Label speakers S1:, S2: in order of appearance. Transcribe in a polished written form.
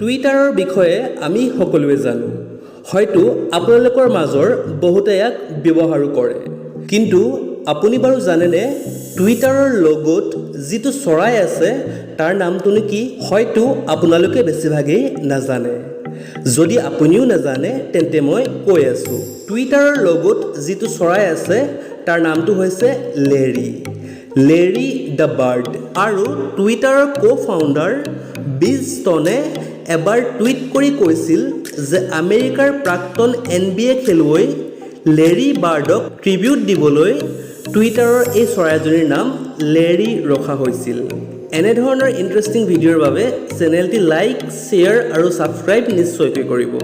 S1: টুইটাৰৰ বিষয়ে আমি সকলোৱে জানো। হয়তো আপোনালোকৰ মাজৰ বহুতে ইয়াক ব্যৱহাৰো কৰে। কিন্তু আপুনি বাৰু জানেনে টুইটাৰৰ লগোত যিটো চৰাই আছে তাৰ নামটোনো কি? হয়তো আপোনালোকে বেছিভাগেই নাজানে। যদি আপুনিও নাজানে তেন্তে মই কৈ আছোঁ। টুইটাৰৰ লগোত যিটো চৰাই আছে তাৰ নামটো হৈছে লেৰী দ্য বাৰ্ড। আৰু টুইটাৰৰ কো-ফাউণ্ডাৰ বিল ষ্টনে এবাৰ টুইট কৰি কৈছিল যে আমেৰিকাৰ প্ৰাক্তন NBA খেলুৱৈ লেৰী বাৰ্ডক ট্ৰিবিউট দিবলৈ টুইটাৰৰ এই চৰাইজনীৰ নাম লেৰী ৰখা হৈছিল। এনেধৰণৰ ইণ্টাৰেষ্টিং ভিডিঅ'ৰ বাবে চেনেলটি লাইক, শ্বেয়াৰ আৰু ছাবস্ক্ৰাইব নিশ্চয়কৈ কৰিব।